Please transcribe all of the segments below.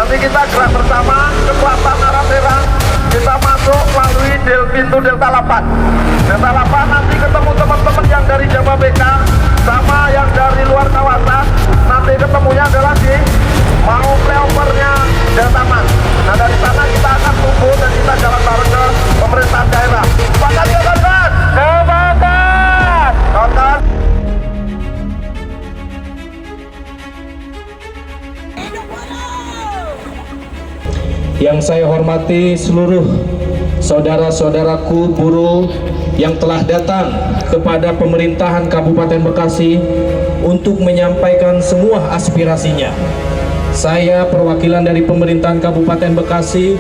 Nanti kita gerak bersama ke selatan arah Serang. Kita masuk melalui pintu Delta 8. Delta 8 nanti ketemu teman-teman yang dari Jababeka sama yang dari luar kawasan. Nanti ketemunya adalah di mau flyovernya Delta Mas. Nah dari sana kita akan tunggu dan kita jalan bareng ke pemerintahan daerah. Sepakat ya kawan-kawan? Sepakat! Kawan-kawan. Yang saya hormati seluruh saudara-saudaraku buruh yang telah datang kepada pemerintahan Kabupaten Bekasi untuk menyampaikan semua aspirasinya. Saya perwakilan dari pemerintahan Kabupaten Bekasi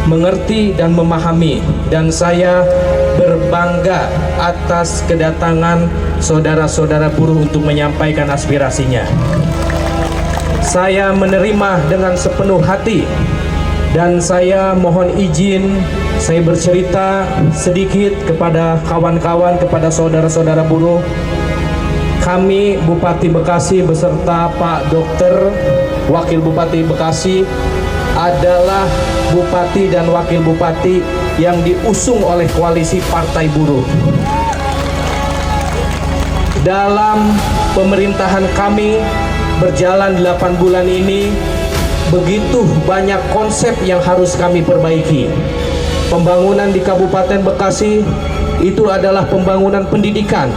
mengerti dan memahami, dan saya berbangga atas kedatangan saudara-saudara buruh untuk menyampaikan aspirasinya. Saya menerima dengan sepenuh hati. Dan saya mohon izin, saya bercerita sedikit kepada kawan-kawan, kepada saudara-saudara buruh. Kami Bupati Bekasi beserta Pak Dokter, Wakil Bupati Bekasi adalah Bupati dan Wakil Bupati yang diusung oleh koalisi Partai Buruh. Dalam pemerintahan kami berjalan 8 bulan ini, begitu banyak konsep yang harus kami perbaiki. Pembangunan di Kabupaten Bekasi itu adalah pembangunan pendidikan,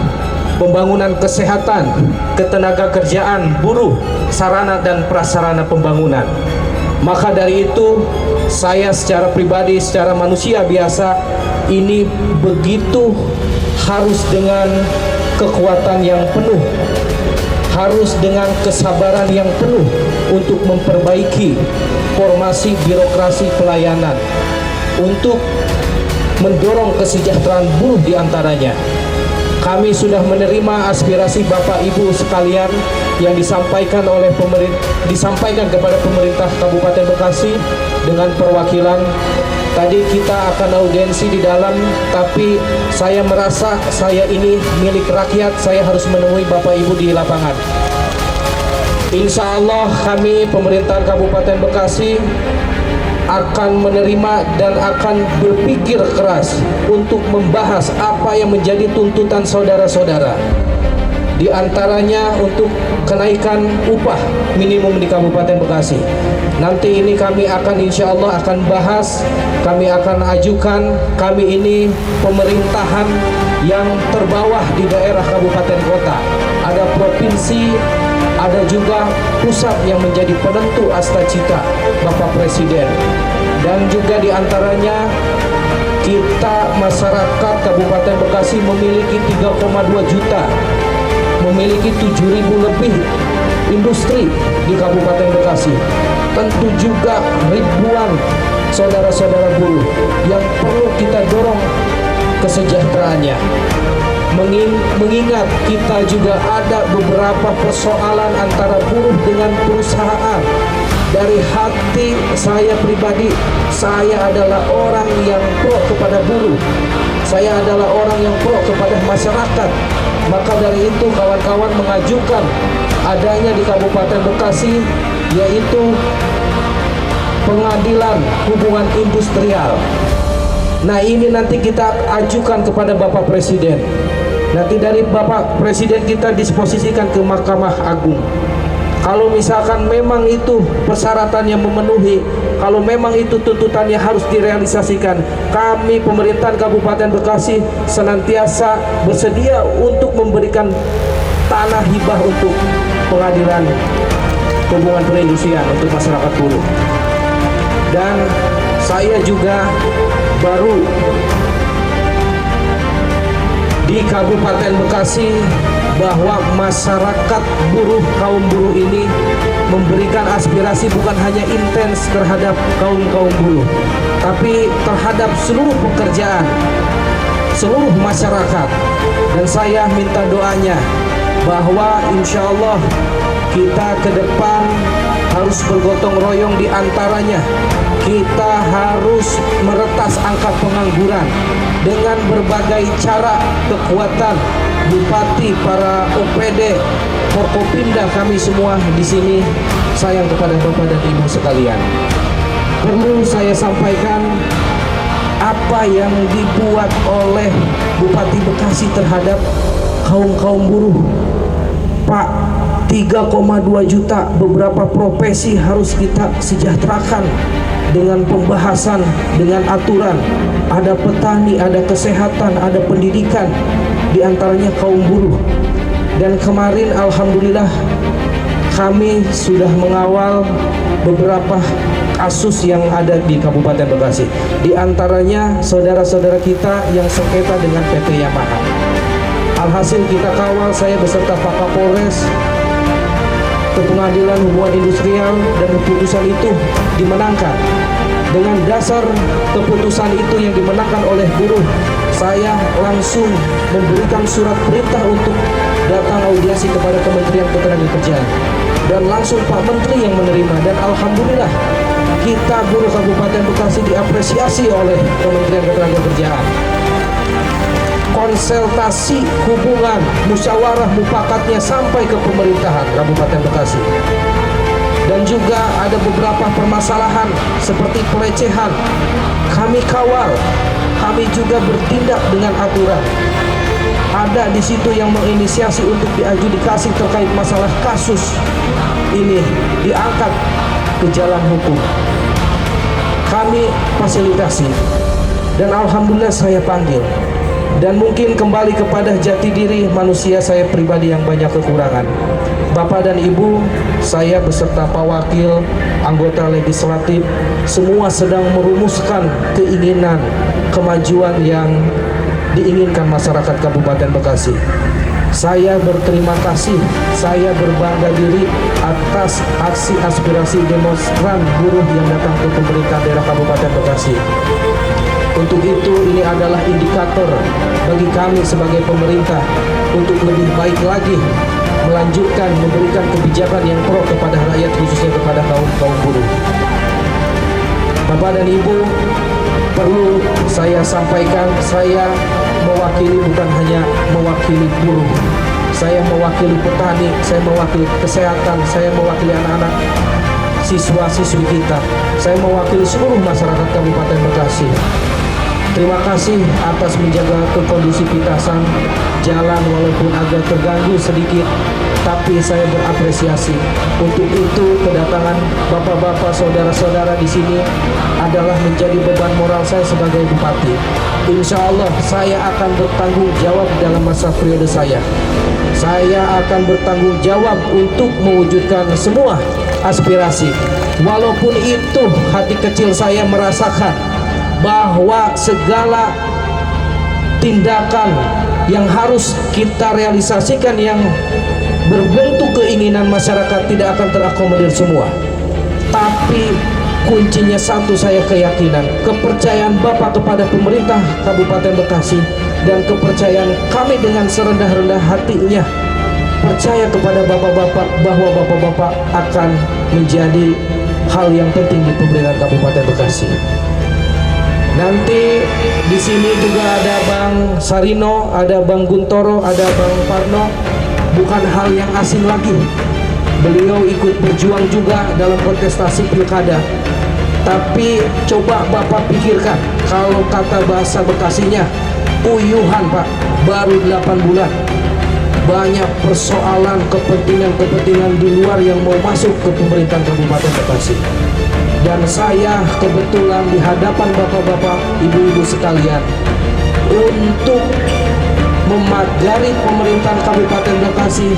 pembangunan kesehatan, ketenaga kerjaan buruh, sarana dan prasarana pembangunan. Maka dari itu, saya secara pribadi, secara manusia biasa, ini begitu harus dengan kekuatan yang penuh, harus dengan kesabaran yang penuh untuk memperbaiki formasi birokrasi pelayanan, untuk mendorong kesejahteraan buruh diantaranya. Kami sudah menerima aspirasi Bapak Ibu sekalian yang disampaikan kepada pemerintah Kabupaten Bekasi dengan perwakilan. Tadi kita akan audiensi di dalam, tapi saya merasa saya ini milik rakyat, saya harus menemui Bapak Ibu di lapangan. Insya Allah kami pemerintahan Kabupaten Bekasi akan menerima dan akan berpikir keras untuk membahas apa yang menjadi tuntutan saudara-saudara. Di antaranya untuk kenaikan upah minimum di Kabupaten Bekasi. Nanti ini kami akan insya Allah akan bahas, kami akan ajukan. Kami ini pemerintahan yang terbawah di daerah kabupaten kota. Ada provinsi, ada juga pusat yang menjadi penentu asta cita Bapak Presiden. Dan juga di antaranya kita masyarakat Kabupaten Bekasi memiliki 3,2 juta, memiliki 7.000 lebih industri di Kabupaten Bekasi. Tentu juga ribuan saudara-saudara buruh yang perlu kita dorong kesejahteraannya. Mengingat kita juga ada beberapa persoalan antara buruh dengan perusahaan. Dari hati saya pribadi, saya adalah orang yang pro kepada buruh. Saya adalah orang yang pro kepada masyarakat. Maka dari itu kawan-kawan mengajukan adanya di Kabupaten Bekasi, yaitu pengadilan hubungan industrial. Nah ini nanti kita ajukan kepada Bapak Presiden. Nanti dari Bapak Presiden kita disposisikan ke Mahkamah Agung. Kalau misalkan memang itu persyaratan yang memenuhi, kalau memang itu tuntutannya harus direalisasikan, kami pemerintahan Kabupaten Bekasi senantiasa bersedia untuk memberikan tanah hibah untuk pengadilan hubungan perindustrian untuk masyarakat buruh. Dan saya juga baru di Kabupaten Bekasi bahwa masyarakat buruh, kaum buruh ini memberikan aspirasi bukan hanya intens terhadap kaum buruh, tapi terhadap seluruh pekerjaan, seluruh masyarakat. Dan saya minta doanya bahwa insya Allah kita ke depan harus bergotong royong. Di antaranya kita harus meretas angka pengangguran dengan berbagai cara, kekuatan bupati, para OPD, Forkopimda, kami semua di sini sayang kepada Bapak dan Ibu sekalian. Perlu saya sampaikan apa yang dibuat oleh Bupati Bekasi terhadap kaum buruh. Pak, 3,2 juta beberapa profesi harus kita sejahterakan dengan pembahasan, dengan aturan. Ada petani, ada kesehatan, ada pendidikan, diantaranya kaum buruh. Dan kemarin alhamdulillah kami sudah mengawal beberapa kasus yang ada di Kabupaten Bekasi. Di antaranya saudara-saudara kita yang sengketa dengan PT Yamaha. Alhasil kita kawal, saya beserta Pak Kapolres ke Pengadilan Hubungan Industrial, dan keputusan itu dimenangkan. Dengan dasar keputusan itu yang dimenangkan oleh buruh, saya langsung memberikan surat perintah untuk datang audiensi kepada Kementerian Ketenagakerjaan, dan langsung Pak Menteri yang menerima. Dan alhamdulillah kita buruh Kabupaten Bekasi diapresiasi oleh Kementerian Ketenagakerjaan. Konsultasi, hubungan, musyawarah mufakatnya sampai ke pemerintahan Kabupaten Bekasi. Dan juga ada beberapa permasalahan seperti pelecehan, kami kawal, kami juga bertindak dengan aturan. Ada di situ yang menginisiasi untuk diadjudikasi terkait masalah kasus ini diangkat ke jalan hukum. Kami fasilitasi, dan alhamdulillah saya panggil. Dan mungkin kembali kepada jati diri manusia saya pribadi yang banyak kekurangan. Bapak dan Ibu, saya beserta Pak Wakil, anggota legislatif, semua sedang merumuskan keinginan, kemajuan yang diinginkan masyarakat Kabupaten Bekasi. Saya berterima kasih, saya berbangga diri atas aksi aspirasi demonstran buruh yang datang ke pemerintah daerah Kabupaten Bekasi. Untuk itu, ini adalah indikator bagi kami sebagai pemerintah untuk lebih baik lagi melanjutkan memberikan kebijakan yang pro kepada rakyat, khususnya kepada kaum buruh. Bapak dan Ibu, perlu saya sampaikan, saya mewakili, bukan hanya mewakili buruh, saya mewakili petani, saya mewakili kesehatan, saya mewakili anak-anak siswa-siswi kita, saya mewakili seluruh masyarakat Kabupaten Bekasi. Terima kasih atas menjaga kekondusivitasan jalan walaupun agak terganggu sedikit, tapi saya berapresiasi. Untuk itu kedatangan bapak-bapak, saudara-saudara di sini adalah menjadi beban moral saya sebagai bupati. Insya Allah saya akan bertanggung jawab dalam masa periode saya. Saya akan bertanggung jawab untuk mewujudkan semua aspirasi. Walaupun itu hati kecil saya merasakan bahwa segala tindakan yang harus kita realisasikan yang berbentuk keinginan masyarakat tidak akan terakomodir semua. Tapi kuncinya satu, saya keyakinan, kepercayaan Bapak kepada pemerintah Kabupaten Bekasi, dan kepercayaan kami dengan serendah-rendah hatinya percaya kepada bapak-bapak bahwa bapak-bapak akan menjadi hal yang penting di pemerintahan Kabupaten Bekasi. Nanti di sini juga ada Bang Sarino, ada Bang Guntoro, ada Bang Parno. Bukan hal yang asing lagi. Beliau ikut berjuang juga dalam kontestasi pilkada. Tapi coba Bapak pikirkan, kalau kata bahasa Bekasinya, uyuhan Pak, baru 8 bulan. Banyak persoalan, kepentingan-kepentingan di luar yang mau masuk ke pemerintahan Kabupaten Bekasi. Dan saya kebetulan di hadapan bapak-bapak, ibu-ibu sekalian, untuk memagari pemerintahan Kabupaten Bekasi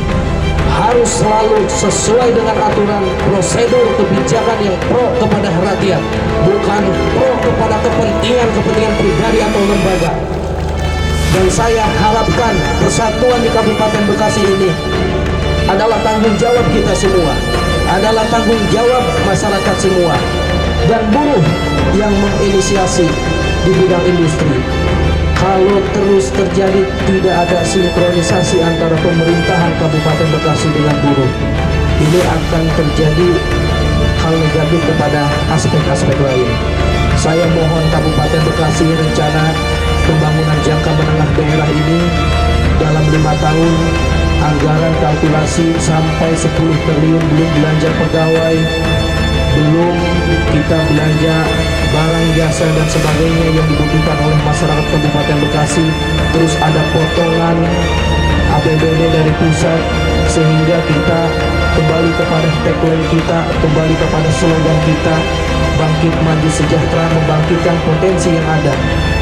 harus selalu sesuai dengan aturan, prosedur, kebijakan yang pro kepada rakyat, bukan pro kepada kepentingan pribadi atau lembaga. Dan saya harapkan persatuan di Kabupaten Bekasi ini adalah tanggung jawab kita semua, adalah tanggung jawab masyarakat semua, dan buruh yang menginisiasi di bidang industri. Kalau terus terjadi tidak ada sinkronisasi antara pemerintahan Kabupaten Bekasi dengan buruh, ini akan terjadi hal negatif kepada aspek-aspek lain. Saya mohon Kabupaten Bekasi rencana pembangunan jangka menengah daerah ini dalam 5 tahun anggaran kalkulasi sampai 10 triliun, belum belanja pegawai, belum kita belanja barang jasa dan sebagainya yang dibutuhkan oleh masyarakat Kabupaten Bekasi. Terus ada potongan APBD dari pusat, sehingga kita kembali kepada tagline kita, kembali kepada slogan kita, bangkit maju sejahtera, membangkitkan potensi yang ada.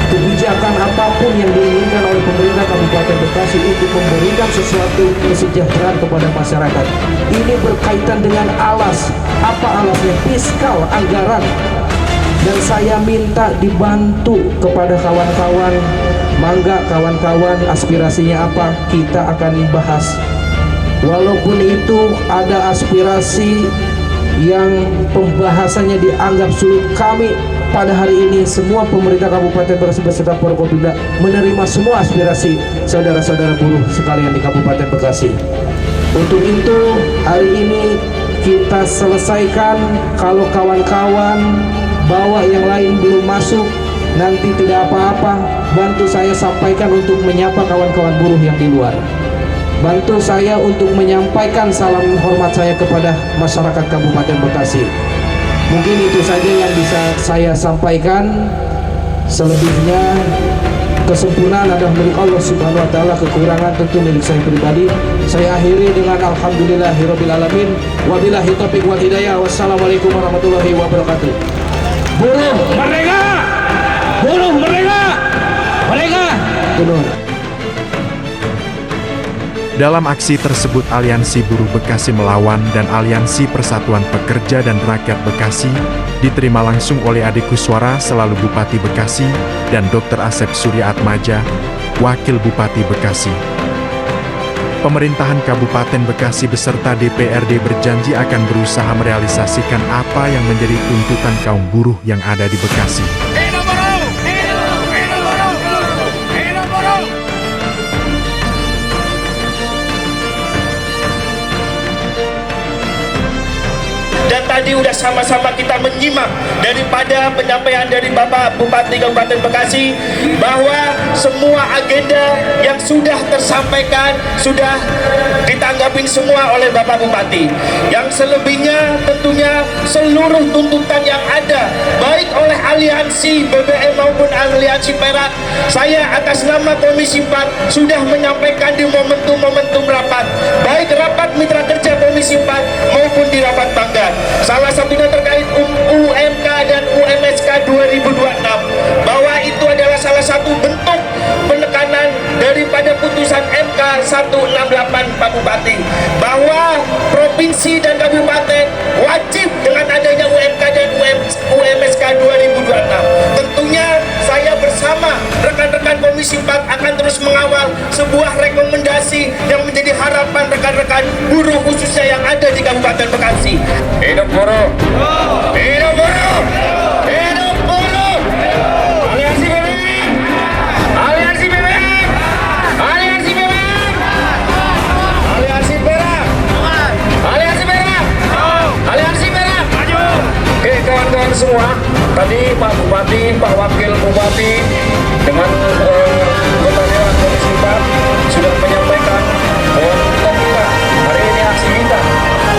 Kebijakan apapun yang diinginkan oleh pemerintah Kabupaten Bekasi untuk memberikan sesuatu kesejahteraan kepada masyarakat, ini berkaitan dengan alas. Apa alasnya? Fiskal, anggaran. Dan saya minta dibantu kepada kawan-kawan. Mangga kawan-kawan, aspirasinya apa? Kita akan bahas. Walaupun itu ada aspirasi yang pembahasannya dianggap sulit, kami pada hari ini semua pemerintah Kabupaten Bekasi beserta Forkopimda menerima semua aspirasi saudara-saudara buruh sekalian di Kabupaten Bekasi. Untuk itu hari ini kita selesaikan. Kalau kawan-kawan bawa yang lain belum masuk, nanti tidak apa-apa, bantu saya sampaikan untuk menyapa kawan-kawan buruh yang di luar. Bantu saya untuk menyampaikan salam hormat saya kepada masyarakat Kabupaten Bekasi. Mungkin itu saja yang bisa saya sampaikan. Selebihnya kesempurnaan adalah milik Allah Subhanahu wa taala, kekurangan tentu milik saya pribadi. Saya akhiri dengan alhamdulillahirabbil alamin. Wabillahi taufiq wal hidayah. Wassalamualaikum warahmatullahi wabarakatuh. Buruh merdeka! Buruh merdeka! Merdeka! Benar. Dalam aksi tersebut Aliansi Buruh Bekasi Melawan dan Aliansi Persatuan Pekerja dan Rakyat Bekasi diterima langsung oleh Adeku Suara selalu Bupati Bekasi dan Dr. Asep Surya Atmaja, Wakil Bupati Bekasi. Pemerintahan Kabupaten Bekasi beserta DPRD berjanji akan berusaha merealisasikan apa yang menjadi tuntutan kaum buruh yang ada di Bekasi. Dan tadi udah sama-sama kita menyimak daripada penyampaian dari Bapak Bupati Kabupaten Bekasi bahwa semua agenda yang sudah tersampaikan sudah ditanggapin semua oleh Bapak Bupati. Yang selebihnya tentunya seluruh tuntutan yang ada baik oleh aliansi BBM maupun aliansi Perak, saya atas nama Komisi 4 sudah menyampaikan di momentum-momentum rapat, baik rapat mitra kerja Komisi 4 maupun di rapat banggar. Salah satunya terkait UMK dan UMSK 2026, bahwa itu adalah salah satu bentuk penekanan daripada putusan MK 168 Pak Bupati, bahwa provinsi dan kabupaten wajib dengan adanya UMK dan UMSK 2026. Tentunya saya bersama rekan-rekan Komisi 4 akan terus mengawal sebuah rekomendasi yang menjadi harapan rekan-rekan buruh khususnya yang ada di Kabupaten Bekasi. Hidup buruh! Hidup buruh! Hidup buruh! Aliansi BBM! Aliansi BBM! Aliansi BBM! Aliansi Perak! Aliansi Perak! Aliansi Perak! Oke kawan-kawan semua, tadi Pak Bupati, Pak Wakil Bupati dengan Anggota Dewan Komisi 4 sudah menyampaikan bahwa kita hari ini aksi kita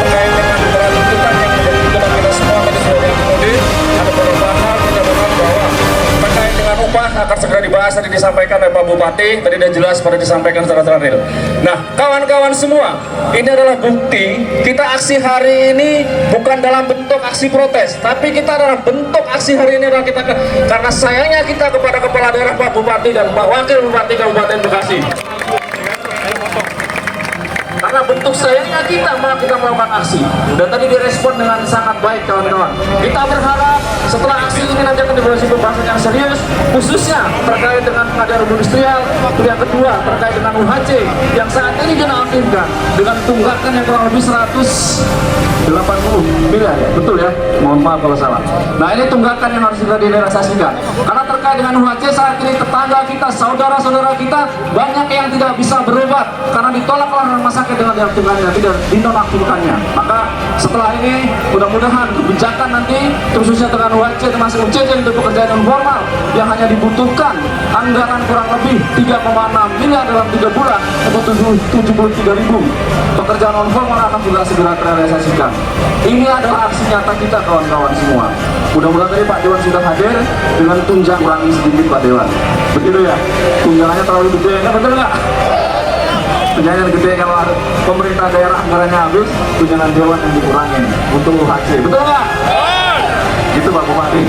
terkait dengan tuntutan yang menjadi tuntutan kita semua tadi sudah diakomodir. Ada beberapa hal kita mohon bahwa terkait dengan upah akan segera dibahas, tadi disampaikan oleh Pak Bupati, tadi sudah jelas pada disampaikan secara real. Nah kawan-kawan semua, ini adalah bukti kita aksi hari ini bukan dalam bentuk aksi protes, tapi kita adalah bentuk aksi hari ini adalah kita karena sayangnya kita kepada Kepala Daerah Pak Bupati dan Pak Wakil Bupati Kabupaten Bekasi. Karena bentuk sayangnya kita melakukan aksi, dan tadi direspon dengan sangat baik kawan-kawan. Kita berharap setelah aksi ini nanti akan dibahas pembahasan yang serius, khususnya terkait dengan pengadaan industrial, yang kedua terkait dengan UHC yang saat ini dinonaktifkan dengan tunggakan yang kurang lebih 180 miliar, ya? Betul ya? Mohon maaf kalau salah. Nah ini tunggakan yang harus kita direalisasikan. Karena terkait dengan UHC saat ini tetangga kita, saudara-saudara kita banyak yang tidak bisa berobat karena ditolak oleh rumah sakit dengan diaktifkannya, tidak dinonaktifkannya. Maka setelah ini mudah-mudahan kebijakan nanti khususnya dengan UHC termasuk UCC untuk pekerjaan non formal yang hanya dibutuhkan anggaran kurang lebih 3,6 miliar dalam 3 bulan untuk 73.000 pekerjaan non formal akan juga segera terrealisasikan. Ini adalah aksi nyata kita kawan-kawan semua. Mudah-mudahan tadi Pak Dewan sudah hadir dengan tunjangan kurangi sedikit Pak Dewan. Begitu ya? Tunjangannya terlalu gede, ya betul nggak? Tunjangan gede kalau pemerintah daerah anggarannya habis, tunjangan Dewan yang dikurangin untuk UHC. Betul nggak? Gitu Pak Bupati.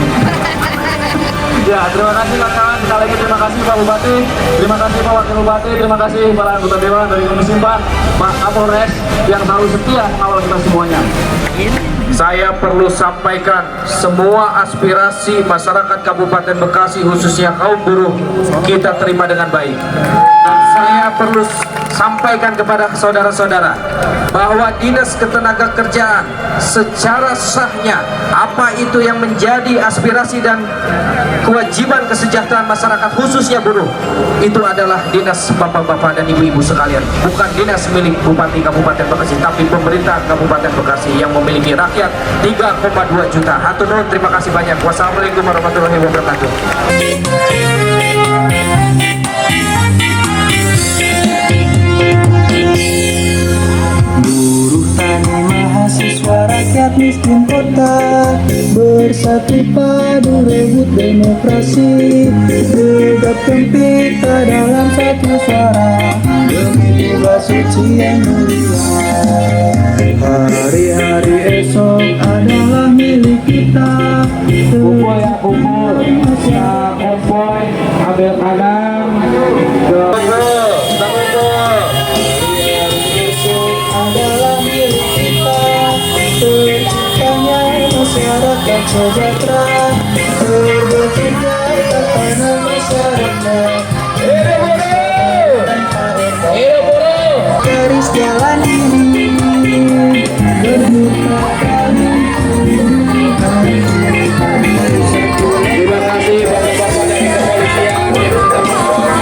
Ya, terima kasih kawan-kawan. Sekali lagi terima kasih Pak Bupati, terima kasih Pak Wakil Bupati, terima kasih para anggota Dewan dari Komisi 4, Pak Kapolres yang selalu setia mengawal kita semuanya. Saya perlu sampaikan semua aspirasi masyarakat Kabupaten Bekasi khususnya kaum buruh kita terima dengan baik. Dan saya perlu sampaikan kepada saudara-saudara bahwa Dinas Ketenagakerjaan secara sahnya apa itu yang menjadi aspirasi dan kewajiban kesejahteraan masyarakat khususnya buruh itu adalah dinas bapak-bapak dan ibu-ibu sekalian, bukan dinas milik Bupati Kabupaten Bekasi, tapi pemerintah Kabupaten Bekasi yang memiliki rakyat 3,2 juta. Hatur nuhun, terima kasih banyak. Wassalamualaikum warahmatullahi wabarakatuh. Buruh tani mahasiswa rakyat miskin kota bersatu padu rebut demokrasi, tegakkan kita dalam satu suara demi tiba suci yang mulia. Hari-hari esok adalah milik kita. Kumpul ya kumpul, ya konvoy, ambil kanan, adalah milik kita, terciptanya masyarakat sejahtera, terbentuknya tatanan masyarakat. Garis jalan ini berbuka kami. terima kasih bapak-bapak dari kepolisian yang sudah mengawasi.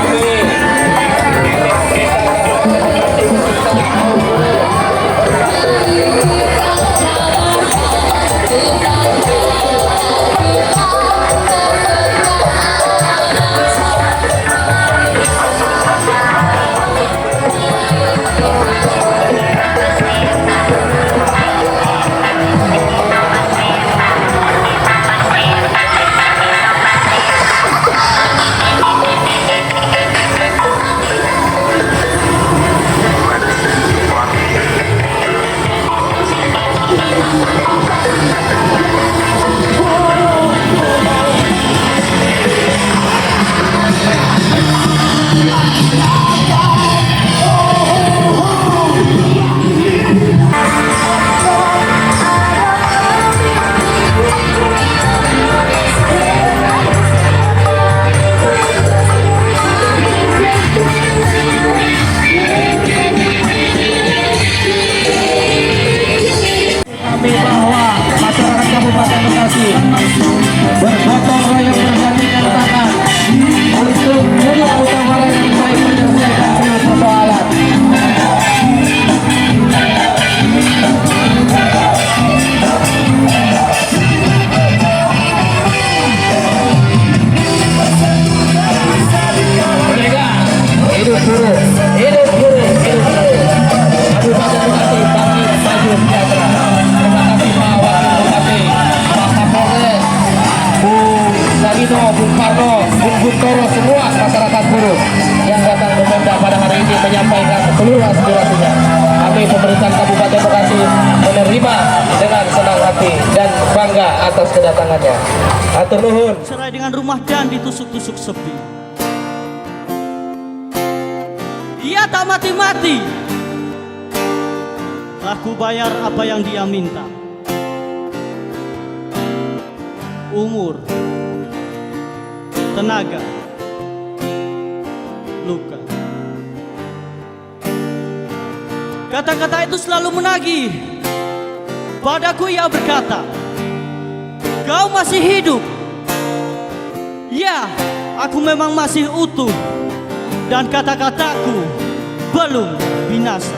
Bahwa masyarakat Kabupaten Bekasi bergotong royong bergandengan tangan untuk duduk utama yang baik menyelesaikan semua persoalan. Hidup buruh, hidup buruh, hidup buruh. Kabupaten Bekasi bangkit maju sejahtera. Terima kasih Pak Wakil Bupati, Pak Kapolres, Bung Sagino, Bung Karno, Bung Guntoro, semua masyarakat buruh yang datang ke Pemda pada hari ini menyampaikan seluruh aspirasinya. Kami pemerintahan Kabupaten Bekasi menerima dengan senang hati dan bangga atas kedatangannya. Hatur nuhun. Cerai dengan rumah dan ditusuk-tusuk sepi. Ia tak mati-mati. Aku bayar apa yang dia minta. Umur, tenaga, luka. Kata-kata itu selalu menagih. Padaku ia berkata, kau masih hidup. Ya, aku memang masih utuh. Dan kata-kataku belum binasa.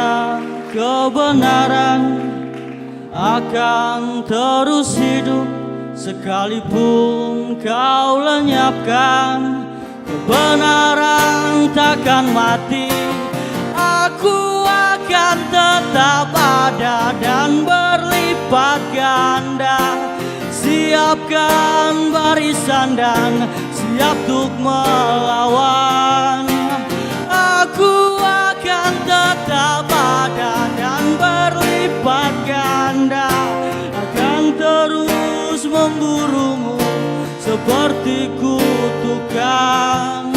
Karena kebenaran akan terus hidup, sekalipun kau lenyapkan. Kebenaran takkan mati, aku akan tetap ada dan berlipat ganda. Siapkan barisan dan siap untuk melawan. Aku akan tetap ada dan berlipat ganda, akan terus memburumu seperti kutukan.